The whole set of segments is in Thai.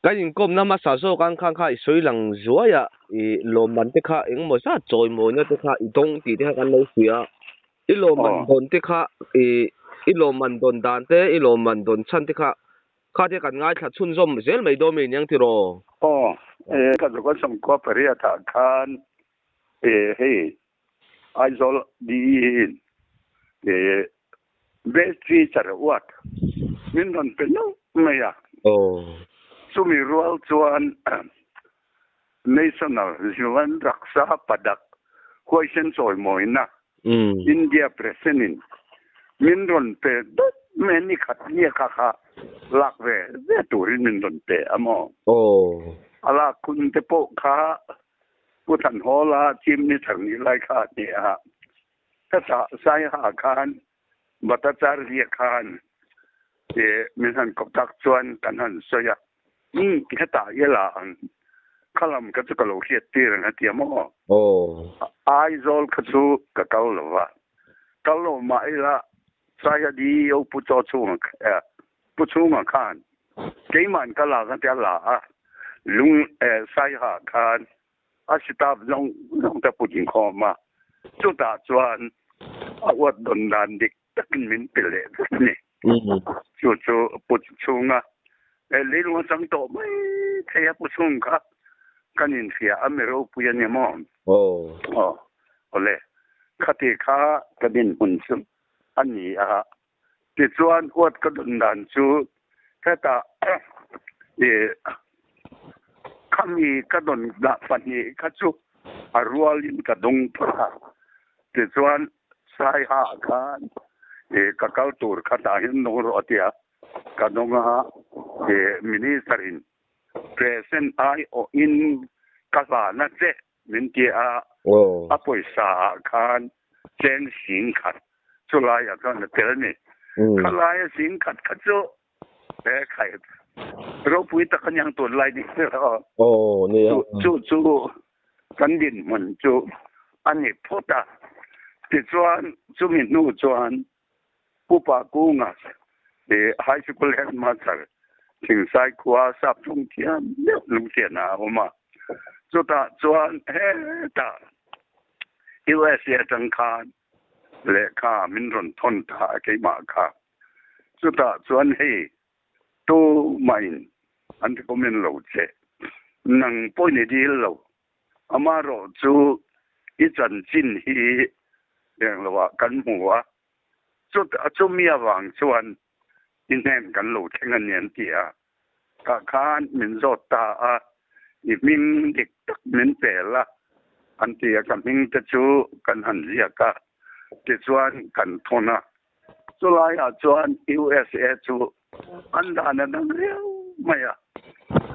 cái những com nó mà sao số căn khang khai suy lăng rồi à ý lo mình thế khác những mà sao chơi mà nó thế khác ý đông thì thế khác lâu xía ý lo mình oh đồn thế khác ý lo mình đồn đàn thế ý lo mình đồn chân thế khác khác thế kan ngay thật xuân zoom dễ mấy đồ mình yang thì rồi oh ka zo ko som ko paria ta kan hey aizol di battery char wat min non pe no maya oh sumi rual chuan national human raksa padak question soy moina India president min ron pe dot many khat ni kha kha lak ve turin min ron pe amo oh ala kun te po kha putan hola chim ni thang ni lai kha ni ha ta sa sai ha khan bata char ri khan e min han kop tak chuan kan han soya ki ta yela an kalam ka chu ka lo hiat tir na ti amo oh ai zol ka chu ka kal lo wa kal lo ma ila sai di yo pu cho chu pu chu ma khan ke man ka la ka la lung sai ha khan a sitab long long ta pu jin kho ma chu ta chuan a wat don dan dik takin min pile ni chu chu pu chu nga le lu sang to mai thaya pu chu ka kanin sia amero pu ya ni mo oh ole khati kha kadin hun chu ani a ti chuan wat ka don dan chu ka ta e kami ka don da pani ka chu a rualin ka dong pa ti chuan sai ha khan e ka kal tur kha ta hin no ro atia ka dong ha e minister in present I o in ka ba na che min ti a poi sa khan chen sin khat chu lai ya kan tel ni ka lai sin khat ka chu e khai ro pui ta kan yang ton lai ni oh nè chu kan din man chu ani phota ti chuan chu min nu chuan pu pa ku nga de high school headmaster thing sai khua sap chung thiam lung thian na oma chu ta chuan he ta USA tang khan le kha min ron thon tha ke ma kha chu ta chuan he to main an ko min lo che nang poi ni di lo amaro chu i chan chin hi yang lo wa kan mu wa chu mi awang chuan in hen kan lo theng an nian ti a ka khan min zo ta a i min dik tak min pe la an ti a kan hing ta chu kan han ria ka ti chuan kan thona chu lai a chuan USA chu an da na dang riau maya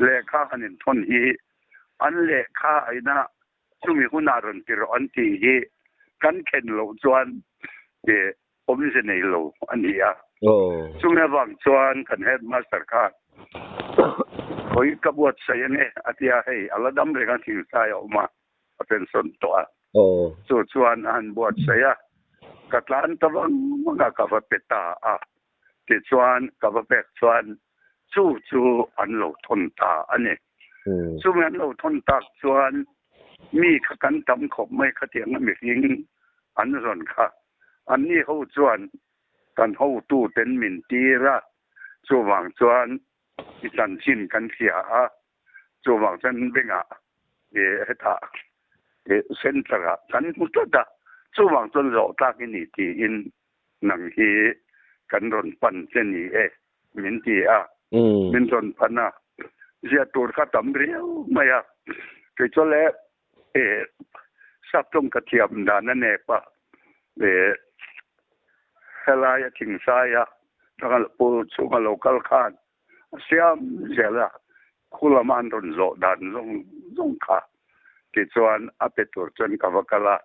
le kha hanin thon hi an le kha aina chu mi huna ron ti ro an ti hi kan ken lo chuan e om se nei lo an hi a chu me wang chuan kan headmaster kha koi ka buat sai ne atia hei ala dam re kan thil sai o ma attention to a chu chuan an buat sai a katlan tawang mga ka va peta a ti chuan ka va pek chuan chu an lo thon ta ani chu men lo thon ta chuan mi kha kan tam khop mai kha tiang mi hing an ron kha an ni ho chuan kan ho tu ten min ti ra chu wang chuan i chan chin kan sia a chu wang chan benga e heta e sentra kan mu ta da chu wang chuan ro ta ki ni ti in nang hi kan ron pan chen ni e min ti a min ron pana zia tur kha tam riau maya ke chole e sap tong ka thiam da na ne pa e helaya thing sa ya tangal po chu ma local khan siam zela khula man ron zo dan zong kha ke chuan a petur chon ka vakala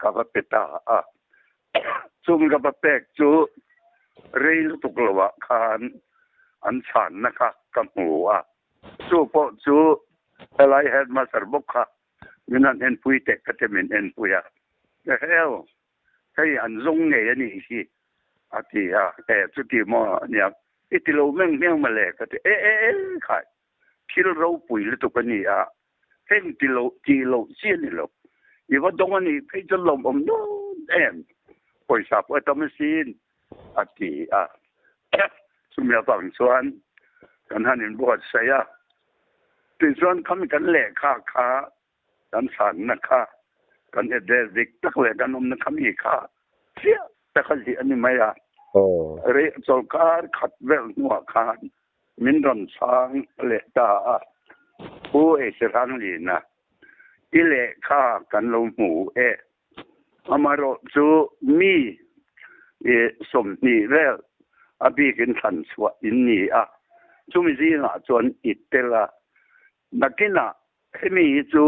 ka va peta a chung ga ba pek chu reil tuklowa khan an chan na kha kam huwa chu po chu helai headmaster bokha minan en pui tek katemin en puya hell hey an zong nge ani hi ati a chu ti mo nya itilo meng meng male ka te khai ที่เราปุ๋ยเลยตุกันนี่เพ่งกิโลเสียนี่หรอกอีว่าตรงนี้เพ่งจะลมอมโน่นปล่อยสับว่าต้องมาซีนที่สมัยบางส่วนกันหันเห็นบวชเสียที่ส่วนเขามีกันแหลกค่ากันสันนะคะกันเอเดริกตักแหลกกันนักเขามีค่าเสียแต่เขาสิอันนี้ไม่เรื่องโซลการขัดเวลหัวคานมินรอนช้างเละตาผู้เสรังลีนะอิเละข้ากันลงหมูอามาโรจูมีสมนีเวลอบีกินทันสวะอินนี่จูมิซีนะจวนอิตเตละนักกินะให้มีจู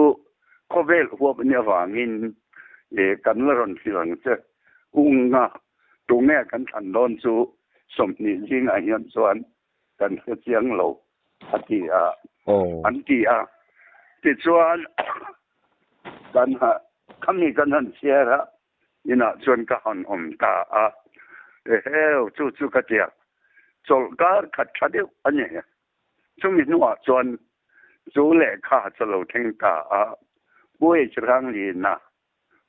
โคเวลหัวเป็นยาวางินกันละรอนสิลังเจอุงตรงนี้กันทันโดนจูสมนีจิงอายันส่วนกันเสียงโลอันที่อันที่ที่ส่วนกันคำนี้กันนั่นเสียละยินะส่วนกันตาจู่กระเจียโซลการขัดเดียวอันนี้ช่วงนี้นัวส่วนจู่เล่ข้าจะเราทิ้งตาบุ้ยจรังลีนะ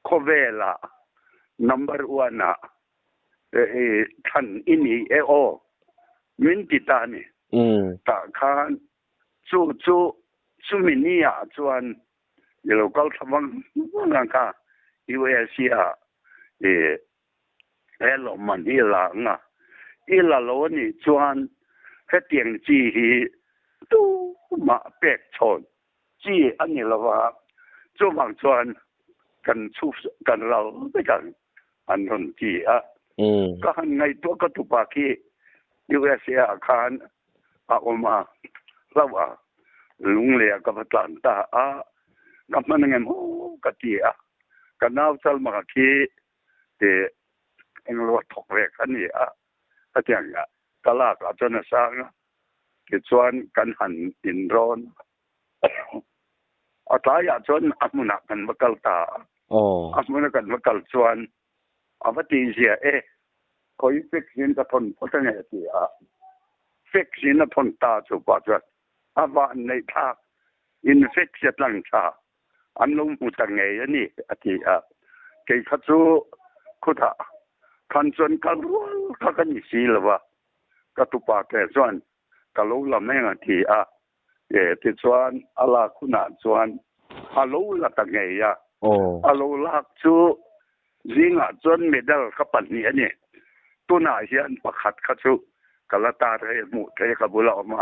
โคเวล่า number 1ท่านอินี่มินติตานี่ตาคานจู่มินี่ส่วนเดี๋ยวเราทำงานค่ะอีเวเซียลมันอีหลังอีหลังนี่ส่วนแค่เตียงจีตู้มาเป็กชนจีอันนี้ละว่าจู่บางส่วนกันเราไม่กันอันนั้นจีก็หันในตัวก็ตุปากียูเอสเออาคารออกมาแล้วว่าลุงเลียกับตันตากับมันเงี้ยโอ้กะตีกันเอาซัลมาคีเอ็งรถถกเรกอันนี้ก็อย่างกะลากอาจารย์สร้างกิจส่วนกันหันอินร้อนตายจนอัมุนักกันมากลตาอัมุนักกันมากลส่วนวัตีเสียคอยฟิกซินกับทนพุทธเนติฟิกซินทนตาสุภาพวันในภาคอินฟิกเสียตั้งชาอันลงมุตังไงนี่ที่เกี่ยขัดสู้คุถะคันส่วนกันรู้กันยี่สิลวะกตุปาแก่ส่วนกลูละแม่งที่ที่ส่วนอะไรคุณาส่วนฮัลโหลละตั้งไงฮัลโหลลักชูจิงจนเมดัลกับปันนี้นี่ตัวน่าเสียนประคัดขัดชูกลตาเรมุเทกบุลออกมา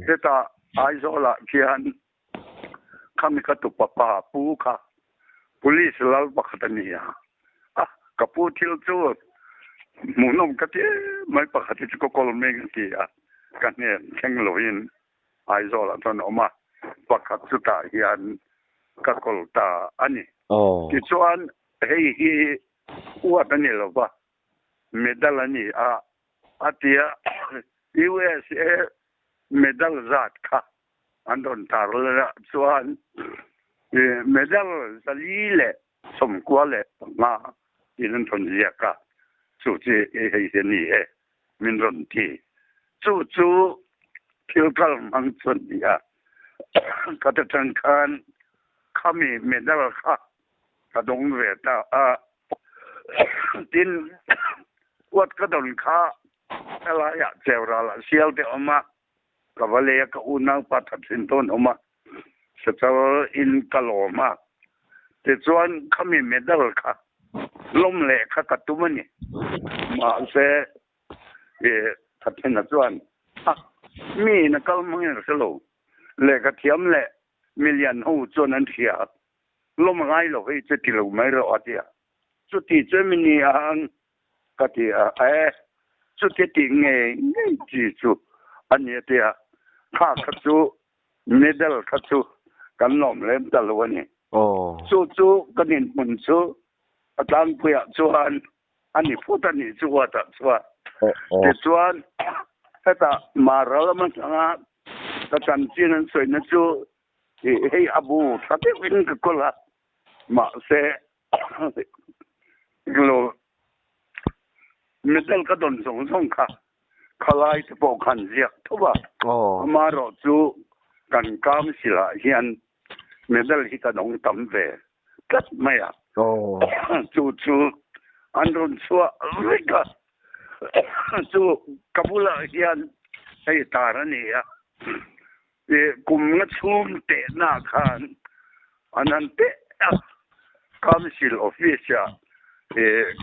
เฮตาไอโซละเขียนคำกตุปปาปูค่ะ police ลาบักตันนี่กับผู้ที่จูดมุนอมกันที่ไม่ปกติจะก็กลมเองที่กันเนี่ยแข่งลอยน์ไอโซละตอนออกมาประคัดสุดท้ายยันกับกลตาอันนี้ที่ส่วนเฮ้ยอวดอันนี้หรอวะเมดัลนี่ที่USA เมดัลจัดค่ะอันโดนตาร์ละส่วนเมดัลจะลีเล่สมควรเล่มาอินทนเรียกะสุดที่นี่มินรอนที่จู่คิวกัลมังส่วนนี้ก็จะทังการขามีเมดัลค่ะกระดงเวทดินวัดกระดงค่ะอะไรเจ้าละเสียวเดียวมากับว่าเลี้ยกับอุณหปัตตินต้นออกมาสุดท้ายอินกะโลมาแต่ส่วนขามีเมดัลค่ะล้มเละค่ะกัดตัวมันนี่มาเสียทัดเห็นส่วนมีนักการเมืองสโลเละกับเทียมเละมิลลิอนหูส่วนนั้นเทียล้มง่ายเลยจะติดลงไม่รอดเดียสุดที่จะมีนี่ก็ที่สุดที่ติงเงี้ยจีสุอันนี้เดียข้าขัดสู้เมดัลขัดสู้กันล้มเล่มตลอดนี่สู้กันนี่มันสู้ตั้งเพื่อส่วนอันนี้พูดอันนี้ส่วนแต่ส่วนถ้ามาเรามันถ้าการจีนสวยนั่นสู้ให้อาบูถ้าเป็นวินก็ละมาเสกโลเมดัลก็โดนส่งค่ะขลายที่ปกขันเสียทุบมารอจู กันกามสิละเฮียนเมดัลฮิตานองตำเวกัดไม่อะจู่อันรุนสัวเริกะจู่กับุลาเฮียนไอ้ตาระเนี่ยกุมงัดชุมเตะหน้าคานอันนั้นเตะกามสิลออฟฟิศ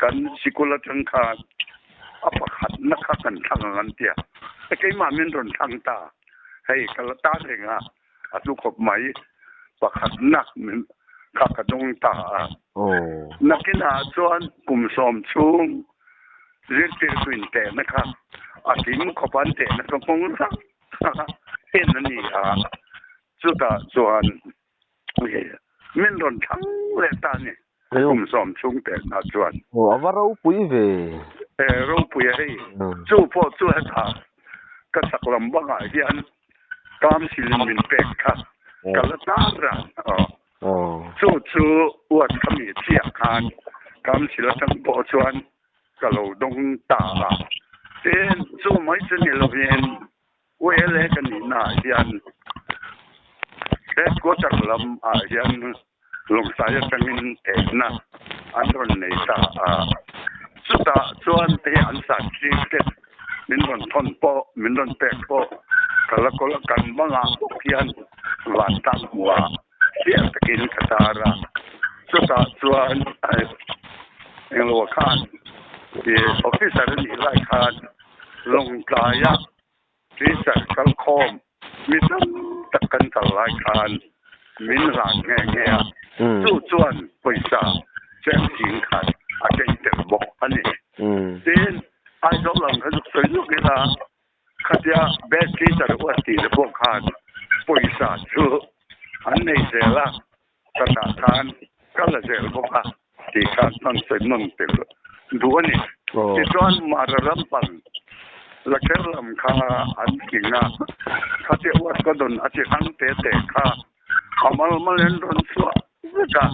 กันสิกุลจังคานอปขัดนักกันทางนั้นเตียไอ้ไก่มามินรนทางตาให้กระตาเองอะลูกขบไหมประขัดนักมันขัดกระดงตานักกินหาส่วนกลุ่มสมชุงเรียกเตือนแต่นะครับอาทิมขบันแต่นะครับคงรักเห็นนั่นนี่สุดาส่วนมินรนทั้งเลตานี่กลุ่มสมชุงแต่นาส่วนว่าเราปุยเวเราปุยให้จู่พ่อจู่ให้ท่าก็สักลำบากที่อันตามสิลิมินเป็กค่ะกระตาระจู่อวดขมิ้นเสียคานตามสิลทั้งปอชวนกะโลดงตาเต้นจู่ไม่สนิทเราเห็นเวลากันนี่นาที่อันเด็กก็จะลำที่อันลงสายจังมินเอ็นะอันนั้นในตาสุดท้ายส่วนที่อันสักสิ่งเด็ดมินรอนทนโปมินรอนแตกโปกะละกละกันบ้างเพียนวันตั้งหัวเสียตะกินกระตาระสุดท้ายส่วนเอโลคานที่ออฟฟิศนี่ไล่คานลงกายที่สักกัลคอมมินตะกันตะไล่คานมินหลังแง่จู่ส่วนไปซาแจ้งสิงขัดอาจจะเต็มบอกอันนี้เด่นไอ้สองหลังเขาจะอยู่กันละขัดยาเบสที่จะรู้ว่าตีจะพวกขัดไปซาจู่อันนี้เสร็จละธนาคารก็เลยเสร็จพวกขัดตีขัดนั่นเสร็จนั่นเสร็จดูอันนี้ที่ส่วนมาเริ่มปันลักเริ่มข้าอันกินนะขัดยาวัดก็โดนอาจจะขังเตะข้าขามาเล่นโดนสัวก็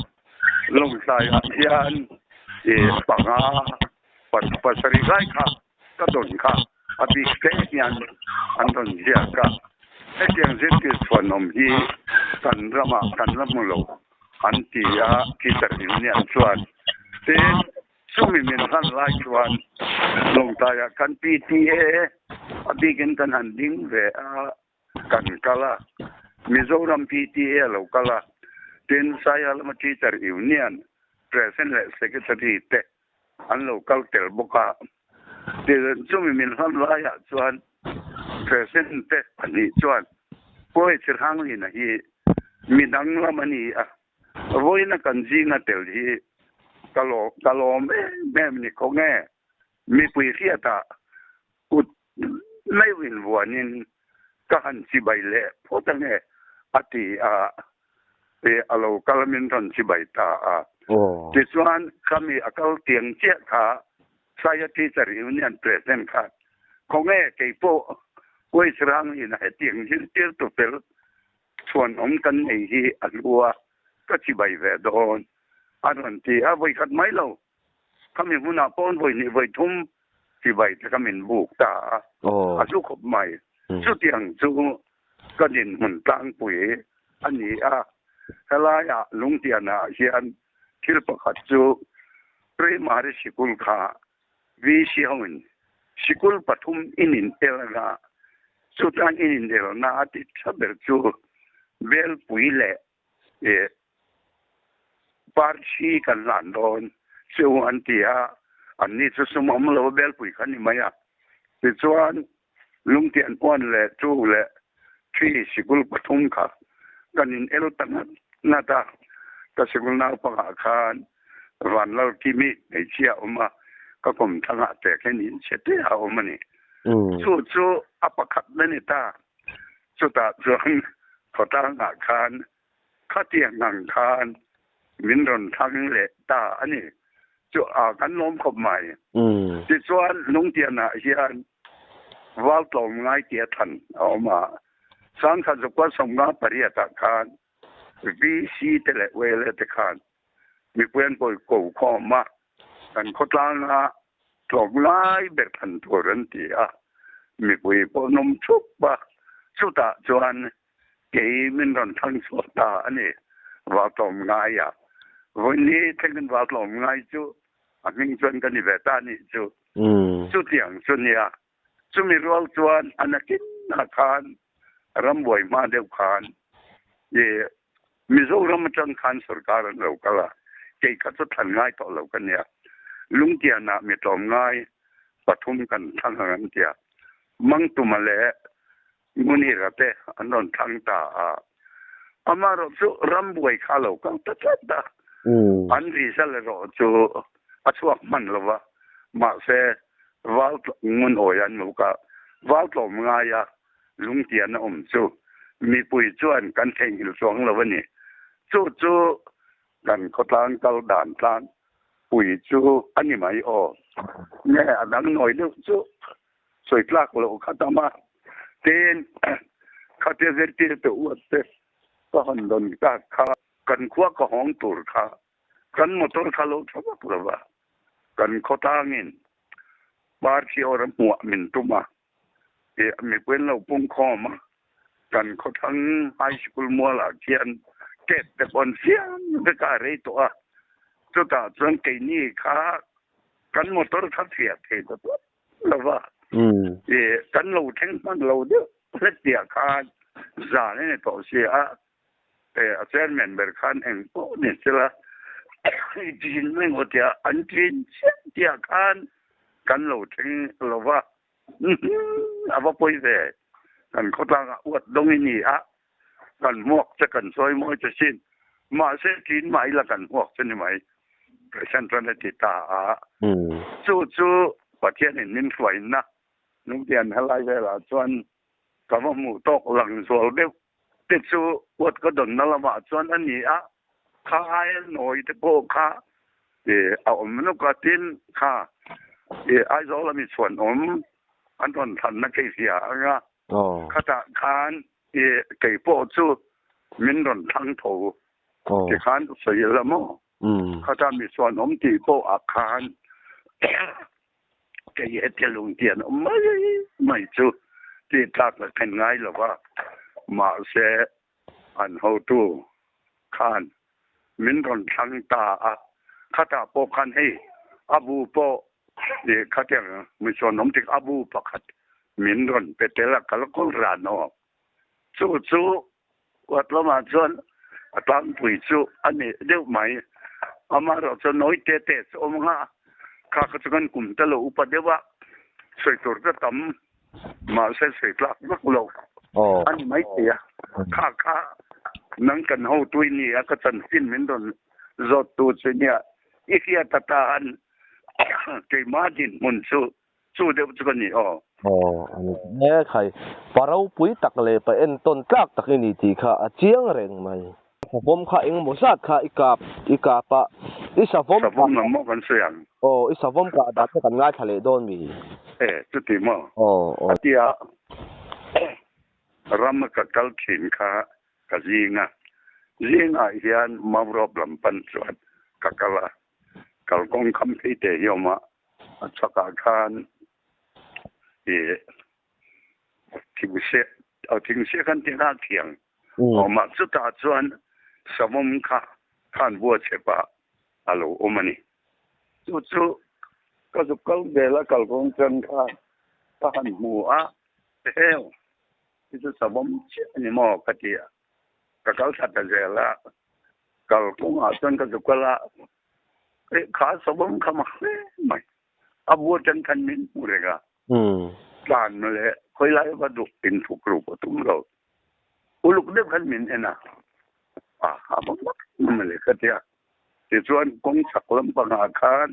ลงสายเฮียนปังปัสริไกค่ะก็โดนค่ะอภิเษกยันอันโดนเสียค่ะไอ้เรื่องเรื่องส่วนนมที่กันรำโลอันที่ที่จะอยู่เนี่ยส่วนที่สุ่มมีท่านหลายส่วนลงตายกันพีทีเออดีกันกันหันดิ้งเวกันกะละมิโซรัมพีทีเอเรากะละเป็นสายละมาที่จะอยู่เนี่ยPresent Secretary te an local tel boka de sumi min ham la ya chuan present te ani chuan poi chirhang ni na hi midang la mani a voina kanji na tel hi kalo me ni ko nge mi pui khiata ut mai win wanin ka han si bai le phota nge ati alo kalamin ran si bai taที่ส่วนเขามีอาการเตียงเจ้าขาสายที่จะอยู่เนี่ยเปรตนั่นค่ะคงแง่เกี่ยวกับวิสรังอินะเตียงที่เตี้ยตัวเป็นส่วนของกันไอ้ที่อันวัวก็ชิบายเวดอนอันนั้นที่เอาไว้ขัดไม้เราเขามีหัวหน้าป้อนไว้นี่ไว้ทุ่มชิบายจะเขามีบุกตาอันลูกขบใหม่ชุดเตียงจู่ก็ดินมันตั้งปุ๋ยอันนี้ฮลายลุงเตียนาเฮียนคิดประคัตจูเรมาริสกุลข้าวิเชียวินสกุลปฐุมอินินเอลนาสุดท้ายอินินเอลนาติดชับเบลจูเบลปุยเล่ปาร์ชีกันหลานโดนเซวอันที่อันนี้จะสมมติเราเบลปุยกันนี่ไหมติดส่วนลุงเตียนอ้วนเล่จูเล่ที่สกุลปฐุมข้ากันอินเอลตันนาตาก็สกุลนาปะคานวันเราที่มีไอเชี่ยออกมาก็คงทั้งหาแต่แค่นี้เสร็จแล้วมันนี่สู้อัปคัดนั่นนี่ตาสุดท้ายส่วนเขาตั้งอาคารข้าเตียงหนังคานมินรนทั้งเละตาอันนี้จะกันล้มขบใหม่ที่ส่วนลุงเตียนเฮียนว่าตรงง่ายเกียทันออกมาสังขารสุขว่าสมงาปริยตาคานวิสีเตเลเวเลตคานมีเพื่อนปอยกูข้อมากันโคตรละตรงไล่เบ็ดพันตัวรันตีมีปุยปนมชุบบ้าสุดท้ายจวน เกมันรอนทั้งสวตาอันนี้ว่าตอมง่ายวันนี้ทั้งกันว่าตอมง่ายจูอันนี้ชวนกันในเวตานี่จูจูเตียงชวนเนี่ยจูมีรัวชวนอันนั้นกินอาคารรำบวยมาเดียวคานเย่มิโซรำจังคันสุรการเราก็ละเกี่ยกับทันง่ายต่อเรากันเนี่ยลุงเตียนะมีตอมง่ายปฐุมกันทั้งนั้นเตียมังตุมาเลมุนีระเตอันนั้นทั้งตาอามาเราจูรำบวยข้าเราก็ตัดตาอันที่สั่งเราจูอัศวมันเราว่ามาเสวัลมุนโอยันมุกะวัลตอมง่ายลุงเตียนะจูมีปุ๋ยจวนกันแข่งหิลสวงเราวันนี้จูกันเขาตั้งเตาด่านตั้งปุ๋ยจูอันนี้ไม่ออกเนี่ยอันนั้นหน่อยเดียวจูสวยกล้าเราขัดมาเต้นขัดเจริญตัวอวดเต้ก็หันโดนตาขากันขวาก็ห้องตูร์ขากันมอเตอร์ขาเราชอบปลว่ากันเขาตั้งอินบาร์ที่อรหัวมินตุมามีเพื่อนเราปุ่งคอมากันเขาทั้งไฮสคูลมัวละเทียนเก็บแต่คนเสียงไม่กล้าเรียตัวจุดต่างกันกี่นี่ขากันมอเตอร์ขาเสียเทตัวแล้วว่ากันเราแทงมันเราเด้อเล็กเดียขาจานนี่ต่อเสียแต่อาจารย์แมนเบอร์คันเองก็เนี่ยสิละจีนไม่หมดเดียอันจีนเดียคันกันเราแทงเราว่าเอาไปไปเลยกันเขาตั้งอวดตรงนี้กันหมวกจะกันซอยมวยจะสิ้นมาเสียกินไหมละกันหมวกจะนี่ไหมแต่ฉันตอนนี้ติดตาจู่ประเทศนี้นิ่งสวยนะนุ่งเตียนอะไรไปละส่วนกับว่าหมู่ตกหลังสวนเด็กติดจู่อวดก็ดนนั่นละมาส่วนอันนี้ข้าให้หน่อยตะโกข้าเอามันก็ทิ้งข้าไอ้โซลามีส่วนอันตอนทันนักเสียนะข้าจะคานเกี่ยปอจูมินรอนทั้งโถที่คานเสียละมั้งข้าจะมีส่วนที่ปออาคารเกี่ยเทลุงเตียนไม่จูที่ทักแล้วเป็นไงหรอว่ามาเสอันเขาตู้คานมินรอนทั้งตาข้าจะปอคันให้อาบูปอข้าจะมีส่วนที่อาบูปะคัดมินรอนเป็ดละก็แล้วก็ร้านจู่วัดละมาส่วนตั้งปุ๋ยจู่อันนี้เดี๋ยวไหมอามาเราจะน้อยเตะสมงาข้าก็จะกันกลุ่มตลอดอุปเดี๋ยวว่าสวยตัวจะทำมาเสียสวยกลักนักโลกอันนี้ไม่เสียข้านั่งกันเอาตัวนี้ก็จะสิ้นมินรอนจดตัวเนี่ยอีกอย่างตาอันเกี่ยมาดินมุนจู่เดี๋ยวจะกันนี่อันนี้แม่ใครปะเราปุ๋ยตักเลยไปเอ็นต้นกลากตักนี่ทีค่ะเจียงเร่งไหมผมค่ะเองหมดสัตว์ค่ะอีกาปะอีสาวผมน้ำมันกันเสียงอีสาวผมก็ดับกันง่ายทะเลโดนมีจุดที่มั่งที่รำกับกัลขินค่ะกับยิงเฮียนมารบลำปันสวัสดิ์กักละกัลกงคำพิเตยมาสักการ ทิ้งเสียกันที่น่าเถียงมาสุดท้ายส่วนสมมติข้านบัวเชปะฮัลโหลโอมานี่จู่ก็จะกัลเดล่ากัลกงจันค่ะข้านหัวที่จะสมมตินี่มอกติก็กัลสัตย์เจล่ากัลกงส่วนก็จะกัลละข้าสมมติข้ามาไม่อาบัวจันคันมินพูดเลยกานมาเลยคอยไล่ว่าดุเป็นถูกรูปตุ้มเราอุลุกเด็กขันมินเองนะหาบังคับมันเลยก็เจ้าที่ส่วนกงสักลำปังอาคาร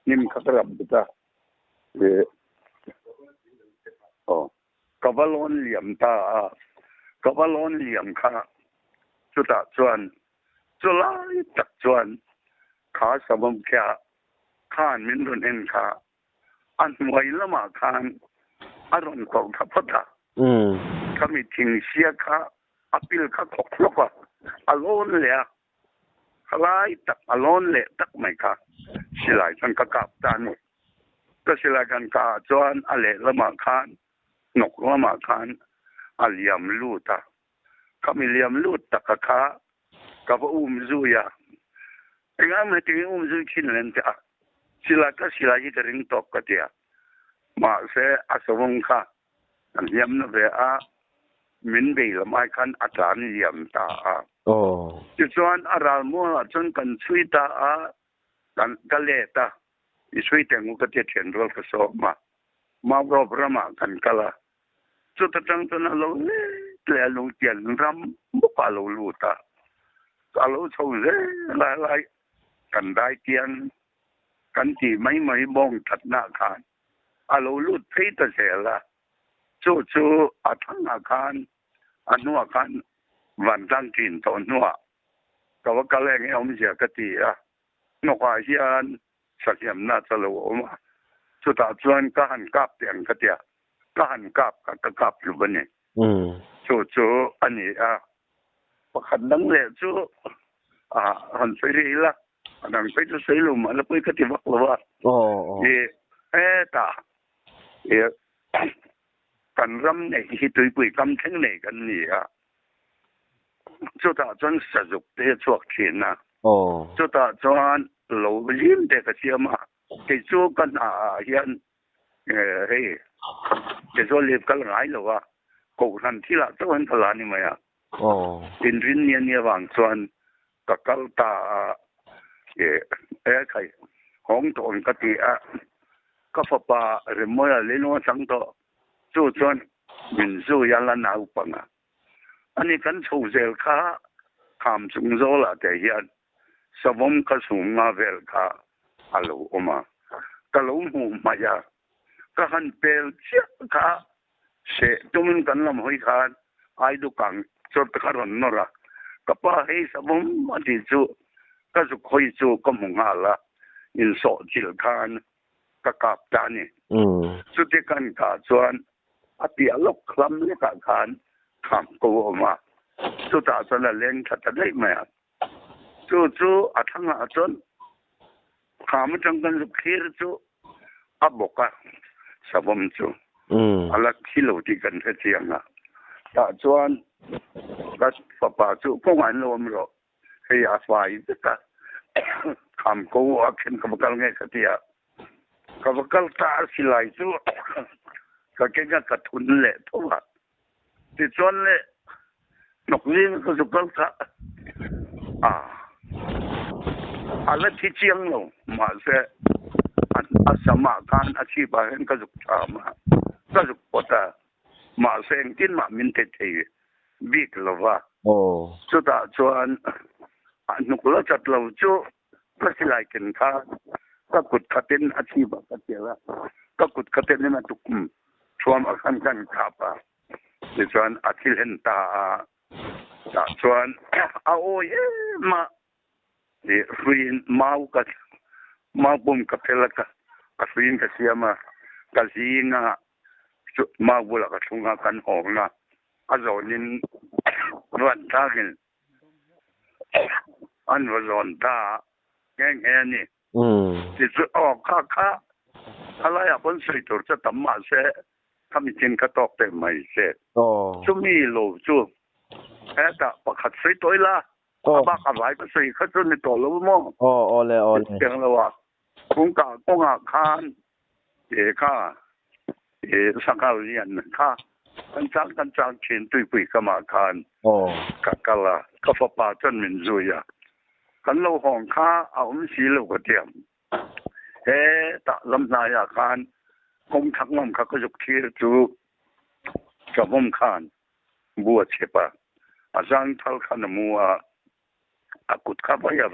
นิมขัดรับบุตรกบาลอนเหลี่ยมตากบาลอนเหลี่ยมข้าสุดท้ายส่วนจุลายตักส่วนขาสมมแค่ข้านมินรุนเองข้าอันไว้ละมาคานอารมณ์ของทัพพะถ้ามีทิ้งเสียข้าอภิลข้าขกลกว่าอารมณ์เลยคลายตักอารมณ์เลยตักไม่ค่ะสิลายจนกระกับตานุก็สิลายกันกาจวนอะไรละมาคานนกละมาคานอาเลียมลูตา kamiliam lut takaka ka zuya nga me ti zu chin ta sila ka sila ji ring tok ka tia ma se asawong kha an yam na ve a min be la mai khan atan yam ta a ti chuan aral mo chon kan chui ta a kan kale ta i chui teng ka ti thian rol ka so ma ro brama kan kala chu ta tang ta na lo le lo tian ram mo pa lo lu ta ka lo chou le lai kan dai tian kan ti mai bong that na khan a lo lu thei ta se la chu a thang a khan anu a khan van dang tin to nuwa ka wa ka le nge om sia ka ti a no kwa hian sakyam na chalo ma chu ta chuan ka han kap tiang ka tia ka han kap ka kap lu bane chu ani a pakhat dang le chu a han sei ri la anang sei chu sei lu ma la pui ka ti wak lo wa ta kan ram nei hi tui pui kam theng nei kan ni a chu ta chuan sa juk te chuak thin na chu ta chuan lo lim te ka siama ke chu kan a hian hei ke zo le kal ngai lo wa ko ran thi la chuan thala ni ma ya in rin ni wang chuan ka kal ta khai hong ton ka ti a ka fa pa re mo ya le no sang to chu chuan min zu ya la na upanga ani kan chou zel kha kham chung zo la te hian savom ka sum nga vel kha alo oma ka lo mu ma ya ka han pel chia kha se tumin kan lam hoi khan ai du kang chot ka ron no ra ka pa hei savom ma ti chu ka zu khoi chu ka mu nga la in so jil khan ka kap ta ni chu te kan ka chuan a pi a lok klam le ka khan kham ko ma chu ta chuan la leng that dai ma chu a thang a chon kham tang kan lu khir chu a boka sabom chu ala khilo ti kan the chiang a ta chuan ka pa chu ko ngan lom ro hei a fai ta kham ko a khen ka bakal nge ka tia ka bakal ta silai chu ka ke ka thun le thowa ti chuan le nok ling ka zu kal ka ala thi chiang lo ma se asama kan achi ba hen ka zu ma ka zu pota ma se tin ma min te te big lova chu ta chuan nuk lo chat lo chu ka silai ken kha ka kut khaten achi ba ka te la ka kut khaten na tukum chuam a khan kha pa ti chuan athil hen ta chuan a o ye ma ni ruin mau bum ka phela ka a ruin ka siama ka zinga ma bula ka thunga kan hongna a zonin ran tagin an wazon ta ngeng ni ti chu kha ala ya pon sei tor cha tamma se kami chin ka tok te mai se chu mi lo chu eta pakhat sei toila ba ka vai ka sei kha chu ni to lo mo le teng lo wa kung a khan kha sakal yan kha kan chang chin tui pui kama khan ka kala ka fa pa chon min zuya kan lo hong kha a si lo ka tiam ta lam na ya khan kong thak ngam kha ka juk thir chu chabom khan bua chepa azang thal khan mu a kut kha ba ya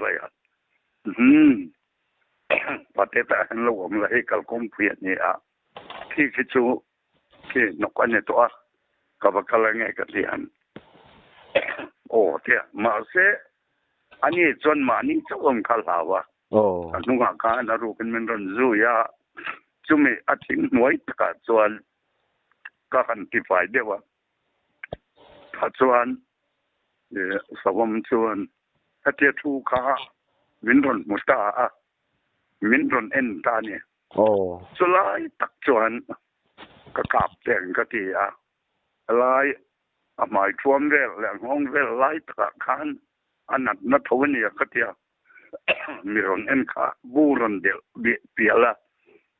pate ta han lo om la he kal kom phiat ni a thi chu ke nok ane to a ka ba kala nge ka tian tia ma se ani chon ma ni chom khal hawa anu nga ka na ru kan men ron zu ya chumi a thing noi ka chuan ka han ti fai dewa ka chuan sawam chuan a tia thu kha min ron musta a min ron en ta ni chulai tak chuan ka kap teng ka ti a lai หมายท่วมเรื่องแหล่งห้องเรื่องไล่ตะคานอันนั้นนัทวันนี้ก็เดียวมีรอนเอ็นขาบูรอนเดียวเปียละ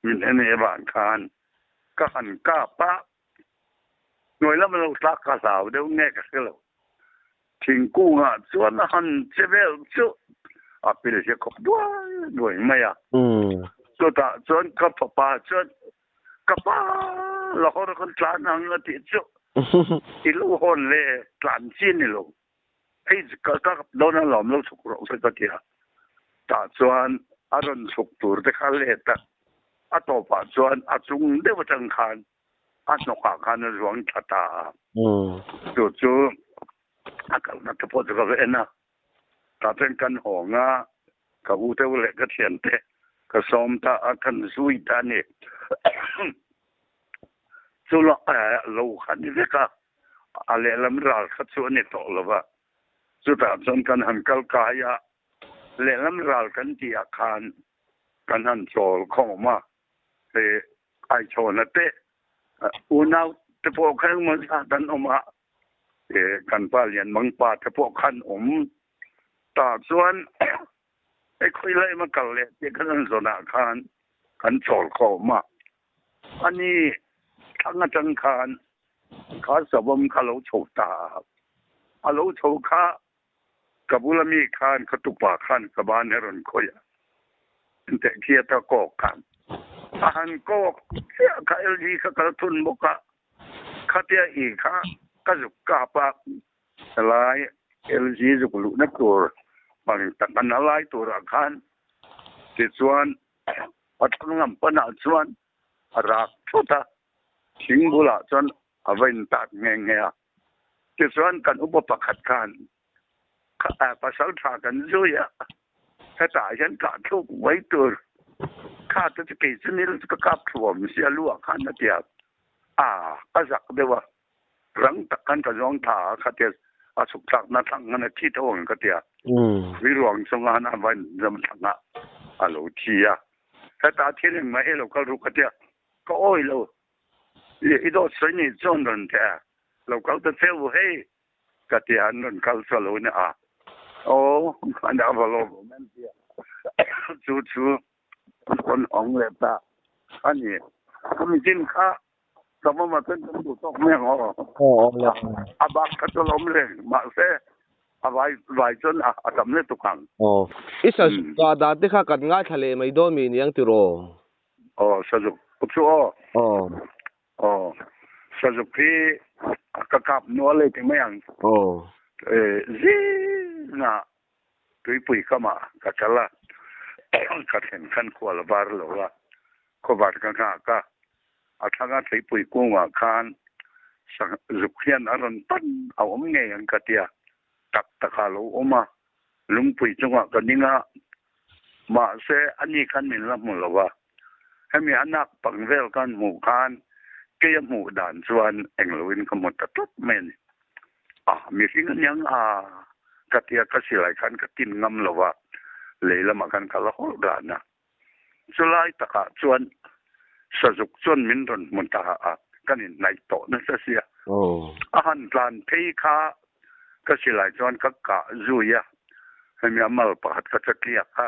มีเอ็นเอบานคานก็หันก้าปะหน่วยแล้วมันเราสักกระสาวเดี๋ยวแง่กันแล้วทิ้งกู้งาส่วนหันเซเวลชุไปเลยจะขบด้วยไหมอ่ะส่วนกับป้าส่วนกับป้าเราเขาคนกลางนั่งติดชุที่ลูกคนเลยกลางจีนนี่ลูกไอ้ก็โดนหลอมลูกสุกเราสักทีอ่ะแต่ส่วนอารมณ์สุกตัวเด็กเขาเลยแต่ต่อไปส่วนจุงเดี๋ยวจังคันนกคันในหลวงชะตาจู่ก็นักพจน์ก็เอ็นนะถ้าเป็นกันหงอ่ะก็อุตส่าห์เล็กก็เทียนเตะก็สมตากันสุยตานี่สุลเราขันนี่ก็อะไรลำราขัดส่วนนี่ต่อแล้วว่าสุดท้ายจนกันหันกัลกายะเล่ลำรากันที่อาคารกันหันโจลเข้ามาเตะไอโชนเตะอุณาเตะพวกขันมันดันออกมากันป้าเรียนมังป้าเตะพวกขันตาส่วนไอ้คุยเลยมากันเลยที่กันสนาคารกันโจลเข้ามาอันนี้ทั้งจังคารข้าสวมข้าเราโชตาอาเราโชข้ากับบุรมีคารขตุปาคารกับบ้านเฮรันคอยแต่เทียตะกอกกันอาหารกอกเสียข้าเอลจีข้ากระทุนบกะข้าเทียอีกข้าก็จุกกาปะลายเอลจีจุกลุนักตัวบางตักันอะไรตัวรักขันติดส่วนปัจจุบันปนัดส่วนรักชุดะชิงบุระส่วนเอาไว้ตัดเงี้ยติดส่วนกันอุปปักขัดขันภาษาทากันด้วยอ่ะถ้าตายฉันกัดทุกไว้ตัวข้าจะเกิดสิ่งนี้ก็กลับถ่วงเสียลูกขันนั่นเดียวก็สักเดียวรังตะกันกับร้องถาข้าเดียวสุขสักนั่งทั้งนั้นที่ท้องก็เดียววิรวงสงานวันจำทังอ่ะโลทีอ่ะถ้าตาเที่ยงมาเราก็รู้ก็เดียวก็โอ้ยเราอีโดสนี่จนนั่นแท้เราก็จะเที่ยวให้ก็เดียวนั่นเขาสโลเนี่ยโอ้อันดับโลกนั่นเดียวจู่คนของเล็บตาอันนี้ก็มีสินค้าสมมติมาเป็นคนดูต้องไม่หรอเนี่ยบักก็จะล้มเลยมาเสียไว้จนทำเรื่องตุกังอิสระก็ดาที่ข้ากันง่ายทะเลไม่โดนมีนี่ยังติโรสรุปปุ๊บชัวสรุปที่กระกับนัวเลยถึงไม่ยังจีน่ะตุยปุยเข้ามากระชละกระเห็นขั้นขวาบาร์หรือว่าขวาบาร์กันก็ทั้งนั้นตุยปุยกุ้งคานสังจุกเขียนอารมณ์ตั้นเอาไม่ไงยังกระเทียตักตะขาลูออกมาลุงปุยจังหวะกันนี่นะมาเสียอันนี้ขั้นมินละมุนละว่าให้มีอนักปังเวลกันหมู่คานเกี่ยหมู่ด่านส่วนเอ็งลวินขมวดตัดเมนมีสิ่งยังกระเทียกระสิไหลคันกระตินงำละว่าเลยละมากันกะละหดด่านนะสุดท้ายตะกะส่วนสจุกส่วนมินทนมุนตากันในโตนั่นเสียอาหารกลานเพคากระสิไหลส่วนกะกะจุยะให้มีอามัลปะหัดกระจะเกียก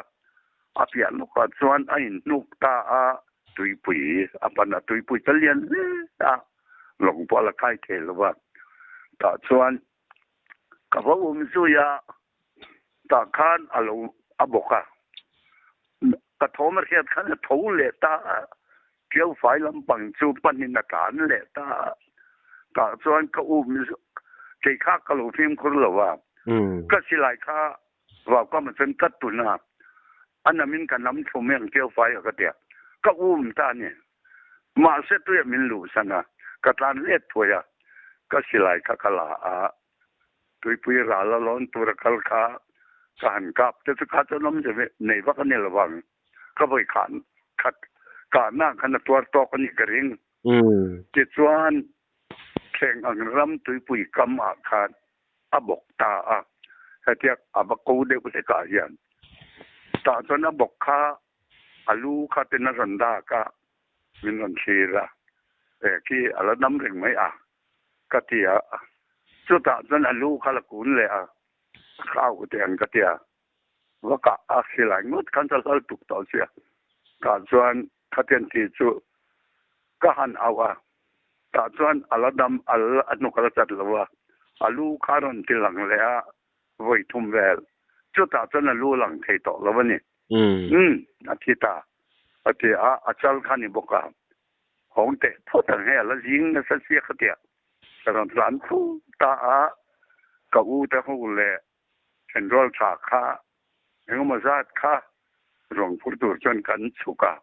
อาเปียนกะส่วนไอ้นุกตาตุยปุยปันตุยปุยตะเลียนหลงพอละไข่เทลว่าตาส่วนกับว่าสุยาตาคานอโลบกกระทมเรียบขันทูเลตาเกี่ยวไฟลำปังจูปันนินการเลตาส่วนก็เกี่ยข้ากะโลฟิมคุณหรือว่าก็สิไลข้าว่าก็มันเป็นกัดตุนาอันนั้นมินกันน้ำชมเมืองเกี่ยวไฟก็เดียก็ตาเนี่ยมาเสตุยมินลูสันะกระตานเล็ดถวยก็สิไลข้ากะลาตุยปุยราละล้นตัวกัลคาการกับจะสุขาจะน้ำจะในวักนี่ระวังก็ไปขันขัดการหน้าขันตัวตอกันนี่กระริงจิตส่วนแข่งอังรำตุยปุยกำอาคารบกตาให้เทียบกูเด็กอุตกาเฮียนตาจนบกข้าลูข้าเป็นนรันดากะมินรันชีระที่อะไรน้ำเร่งไม่กะเทีย จุดตาจนอลูขลักกุนเลยข้าวเตียงกะเตียว่ากะอาศิลายงดกันจะเราตุกต่อเสียกาส่วนขัดเตียนที่จุก็หันเอากาส่วนอัลดัมอัลอนุกรจัดละว่าอลูคารอนที่หลังเลยไว้ทุ่มเวลจุดตาจนอลูหลังเทต่อแล้ววันนี้อาทิตาอาทิตย์อาจารย์ขันบอกว่าของเตะพูดถึงให้แล้วยิงนั่นเสียขัดเตียแต่ตอนหลังผู้ตากับอูแต่เขาเลยเห็นรอลฉากข้าเห็นมาซาดข้ารองผู้ตรวจจนกันสุกา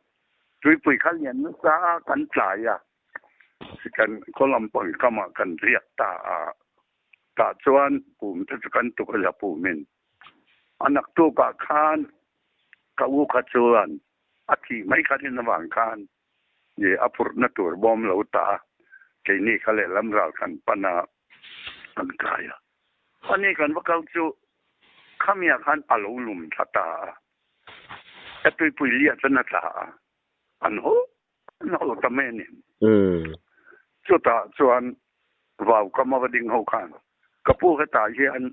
ด้วยปุ๋ยข้าเรียนนักษากันจ่ายสิกันคนลำปนเข้ามากันเรียกตาชวนปุ่มที่จะกันตุกจะปุ่มมินอันนักตัวกาคานกับอูขจวนอาทิไม่ขัดในระหว่างคานเย่อภุรนตัวบอมเหลาตาแค่นี้เขาเลยลำรากันปนาอันกายอันนี้กันว่าเขาจูข้ามีอาการอารมณ์ลุ่มทัตตาไอ้ปุยเลียจนตาอันโหนั่นเราทำไมเนี่ยจุดตาส่วนว่าวก็มาวันดิ่งเขาขันกับผู้ให้ตายที่อัน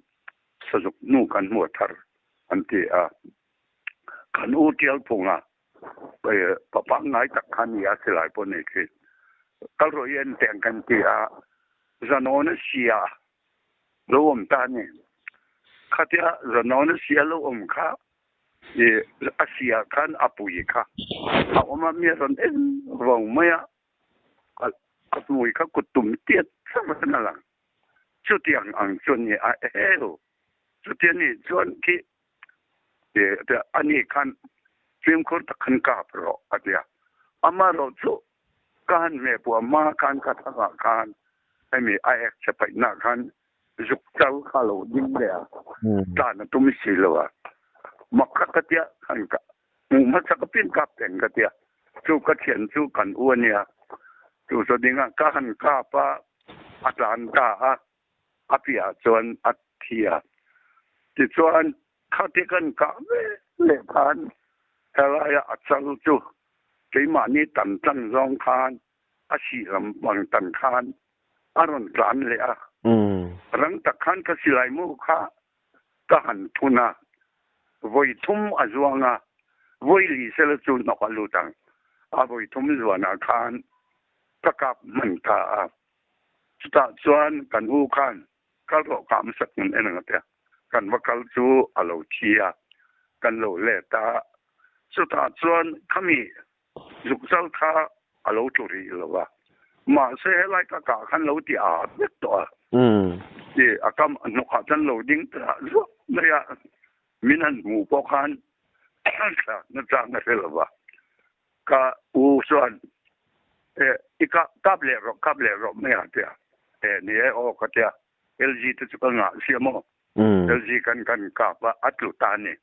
สนุกนู่กันหมดทาร์อันที่ขันอูเทียลพงไปปะปังไงตักขันยาสิหลายปนนี่คือก็รอยเอ็นแต่งกันที่จะนอนเสียรวมตาเนี่ยข้าที่จะนอนเสียรวมข้าอาเซียขันอปุยข้าเอามาเมียสันเอ็นรวมไม่อปุยข้ากุตุ่มเตี้ยสักวันนั่นแหละชุดอย่างอังชนเนี่ยชุดนี้ชวนที่แต่อันนี้ขันฟิล์มคนตะขันกาบรออะไรอามาเราชุการเมื่อปัวมาการกระทำการไอ้มีไอเอ็กซ์จะไปหน้าการจุกเจ้าข้าเราดิ้งเลยตาหน้าตุ้มสิเลวมักกะเตียขันกะมันจะก็เป็นกับแต่งกะเตียจูกระเทียนจูกันอ้วนเนี่ยจูสดิ้งการกาปะอัตลันตาอภิอาจวนอัตเทียจิตส่วนข้าที่กันกะเล่พันอะไรอัตลุจูที่มานี่ตันจังรองคานอาชีลำวังตันคานอารมณ์กลั่นเลยรังตะขันก็สิไลมูข้าก็หันทุนาวัยทุ่มอจวงวัยลีเซลจูนกลูตังวัยทุ่มจวนาคานก็กับมันตาสุดส่วนกันหูคานก็รอความสักมันเองนะเดียกันว่ากัลจูอโลเชียกันโลเลตาสุดส่วนขมีจุกเจ้าข้าอโลจุรีหรือว่ามาเสียไรก็กะขันโลที่เด็กตัวอากำนกขันโลดิ้งตัวเนี่ยมินันหมู่ปอขันนั่นจังนั่นเหรอวะก็อูส่วนอีกกับเล่รไม่อาเดียเนี่ยโอ้ก็เดียLG ที่จะกันเสียมั้งLGกันกับอัตลุตานี่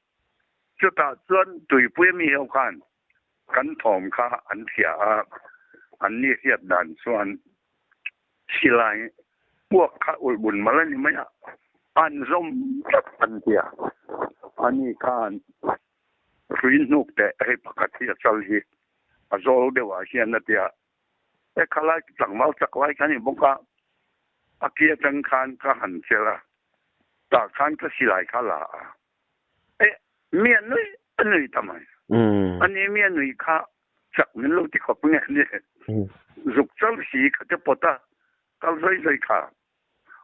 จุดส่วนตุยปุ้ยมีเอากันถมข้าอันเถียอันนี้เทียบดันส่วนสิไลพวกข้าอุบุญมาแล้วนี่ไหมอันส้มอันเถียอันนี้การรินนุกแต่ให้ปกติจะลีอาโจเดียวเฮียนนั่นเดียข้าไล่จังมาจักไว้กันนี่บอกว่าอาเกียจังคันก็หันเสียละตาคันก็สิไลข้าละเมียนุ้ยอันนี้ทำไมอันนี้เมียนุ้ยข้าจักนั่นลูกที่เขาเป็นเนี่ยจุกเจ้าสีเขาจะปวดตาเขาเลยข้า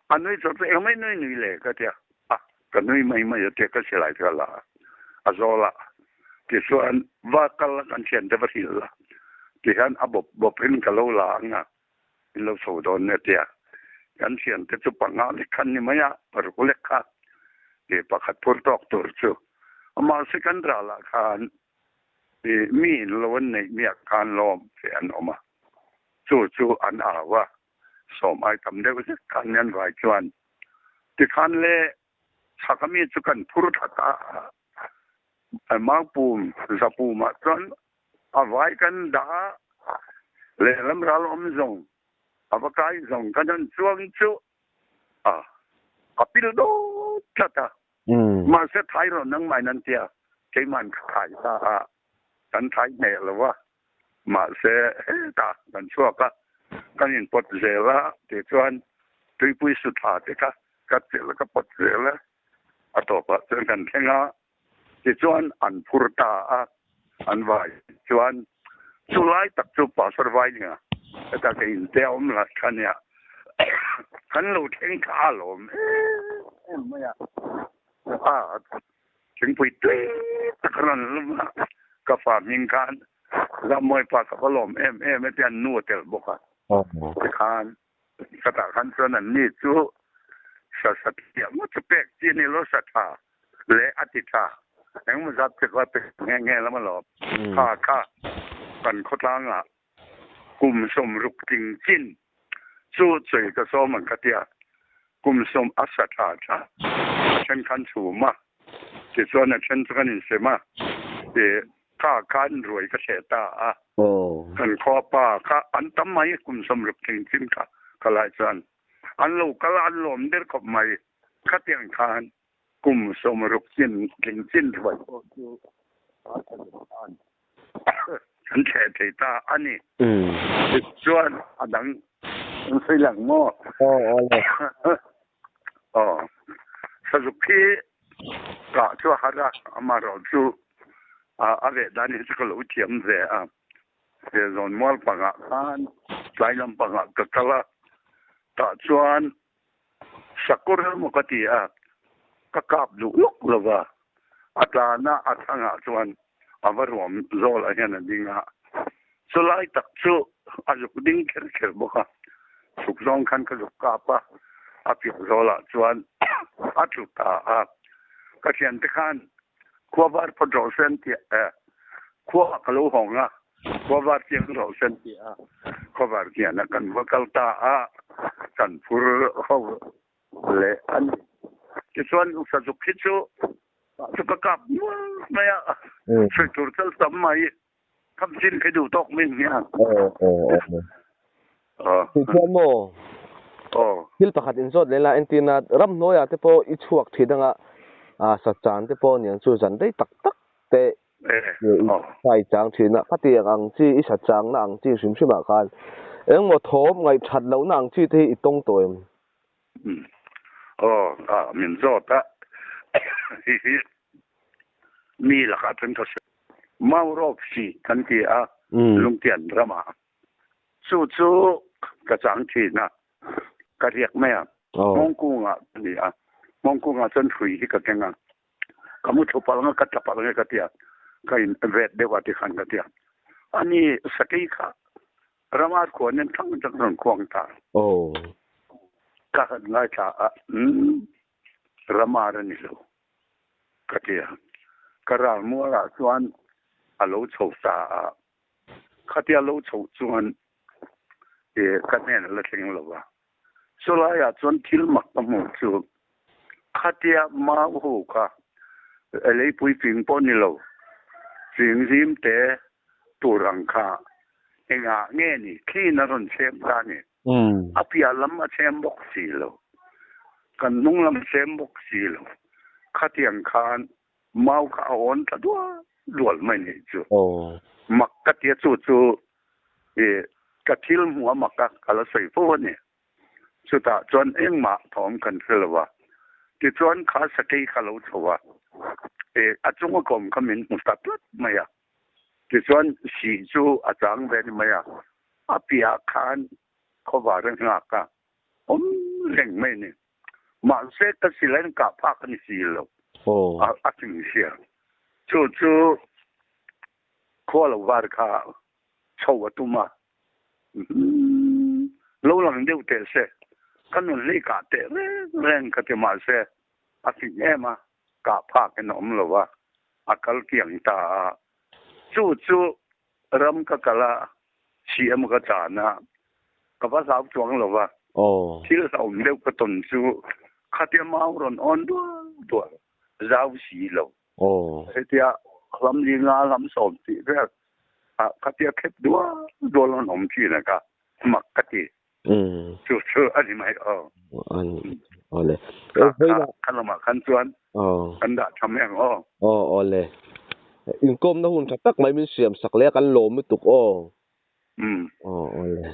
อันนี้จะเป็นไม่นุ้ยเลยก็เดียก็นุ้ยไม่จะเดียก็สิไลข้าละอาโจละที่ส่วนว่ากันละกันเชียนเดบริลละที่ฮันบบเป็นกะโลลางเราสู้โดนเนี่ยเดียกันเชียนที่จุปังงาลิคันนี่ไม่ปรกุเล็กค่ะที่ปากขัดพูดตอกตัวจู่มาสิกันดราละคันที่มีล้วนในมีอาการลมเสียนออกมาจู่อันว่าสมไอทำได้ก็จะคันยันไหวจวนที่คันเล่สักมีจุกันพูดทักมาปูมจะปูมาจนเอาไว้กันด่าเล่ลำราลมซงอาบกายซงกันจนช่วงจู่อภิรโดชัดมาเสียไทยเรานั่งไม่นั่นเดียใช้มันขายตากันไทยเนี่ยหรือว่ามาเสียตากันชั่วก็เห็นปดเสียละที่ส่วน ตุยปุยสุดท้ายก็กัดเสร็จแล้วก็ปดเสร็จแล้วอัตบะเจอกันแค่งะที่ชวนอันพูดตาอันไหวชวนสุไลตักจุปาสไว้เนี่ยแต่ก็อินเดียมละคันเนี่ยคันเราเท่งขาลมไม่อะถึงไปตุยตะกรันลมก็ฝากยิงกันแล้วมวยปากกับลมไม่เป็นนัวเตลบกไปคานสตาคันส่วนนั้นนี่จูสัตย์เดียมันจะเป็กที่นี่รสชาและอธิชาอย่างมันจะเป็นว่าเป็นแง่แล้วมันหลอกค่ากันโคตรล่างกลุ่มสมรุกจริงจินสู้ใจก็ซ้อมมันก็เดียกลุ่มสมอัศธาชาฉันคันสูมาที่ส่วนนั้นฉันจะกันอินเสมาที่ข้าคันรวยก็เสียตากันข้อป่าข้าอันทำไมกลุ่มสมรุกจริงจินค่ะก็หลายส่วนอันลูกก็อันหลมเด็กกับไม่ข้าเตียงคานกลุ่มสมรุกจินจริงจินถอยฉันแชร์ใจตาอันนี้ส่วนอันนั้นมันใส่หลังหม้อสรุปที่ก็ชั่วหาระมาเราชูอะไรด้านนี้จะก็รู้เทียมเสียเดี๋ยวโดนมอลปังกันหลายลำปังก็กละต่อส่วนสักคนมุกติก็กลับดูลุกเลยว่าอัตราหน้าอัตราส่วนอวารวมโซลอะไรนั่นดิ้งสลายตักชูอาจุกดิ้งเขินบุกสุกซองคันก็จุกกาปะอาพิโซลส่วนอาจุตาก็เขียนที่ขันขั้วบาร์พอดเซนที่ขั้วกะลูหงขั้วบาร์เทียงเราเซนที่ขั้วบาร์เทียนกันว่ากัลตากันฟูร์เขาเลยอันที่ส่วนอุตสาหกรรมพิจูสุกกับไม่ช่วยตัวเจ้าสมัยคำชินเคยดูตกมิ่งเนี่ยคือเชื่อโมฮิลประคัดอินโซดเลยละเอ็นตีนัดรำน้อยแต่พออิชวกที่ดังสัจจานแต่พอเนี่ยจู่จันได้ตักเตะใส่จางทีน่ะพัดเตียงอังจีอิสัจจางน่ะอังจีชิมมากันเอ็งหมดโถมไงชัดแล้วน่ะอังจีที่อีตรงตัวมินโซดมีหลักฐานก็เมารอบสีกันที่ลุงเตียนระมาสู้กระจังทีน่ะกระเรียกแม่มองกุ้งนี่มองกุ้งจนถุยที่กระเกงกมุทุพลังกระจับพลังกระเทียก็อินเวทเดวัติขันกระเทียอันนี้สกีค่ะระมาดขวนนั้นทั้งจังหวัดควงตาก็เห็นง่ายจ้าระมาดนี่ลูกกระเทียกระรามัวละส่วนอาลูโชตากระเทียลูโชส่วนกันเนี่ยละเชิงละว่าสุดท้ายส่วนทิลมักตั้งหมดส่วนกระเทียมาหูค่ะอะไรปุยฟิงปนิโลฟิงซิมเตตัวรังคาเองเงี้ยนี่ขี้นรนเชมตานี่อภิอาลัมเชมบกสีโลกันนุ่งลำเชมบกสีโลกระเทียงคานมาข้าวอนตัดว่าดวลไม่เนี่ยจู่มักกระเทียจู่กระทิลหัวมักกะกะละใส่พวกเนี่ยสุดท้ายจนเอ็งมาถอมกันคือละว่าที่จนขาสกีขาลูชัวอาจงก็คำมินมุสตัดไม่อะที่จนสีจูอาจารย์เป็นไม่อะอาพิอาคารเขาว่าเรื่องงากะเร่งไม่เนี่ยมาเสกสิเลนกับภาคนี้สิโลอาจริงเสียจู่ขอเราวาร์คาชาวตุมาลูหลังเดียวเตะเสกันนั่นเลยกาเตะเร่งกันที่มาเสอาทิตย์นี้มากาภาคกันอมหรือว่าอากาศเกี่ยงตาจู่รำกะละเชียมกะจานะกับภาษาจวงหรือว่าที่เราเลี้ยวกระตุนจู่ขัดยามารอนอ่อนตัวเจ้าสีเราเฮียลำยิงลำสอบที่เรื่องขัดยาเข็บตัวลำหอมที่นะครับมักกะทิจู่อันนี้ไม่เลยขันละมาขันส่วนขันดาทำอย่างเลยอินกลมนะหุ่นตักไม่มีเสียมสักเล็กกันโลไม่ตุกเลย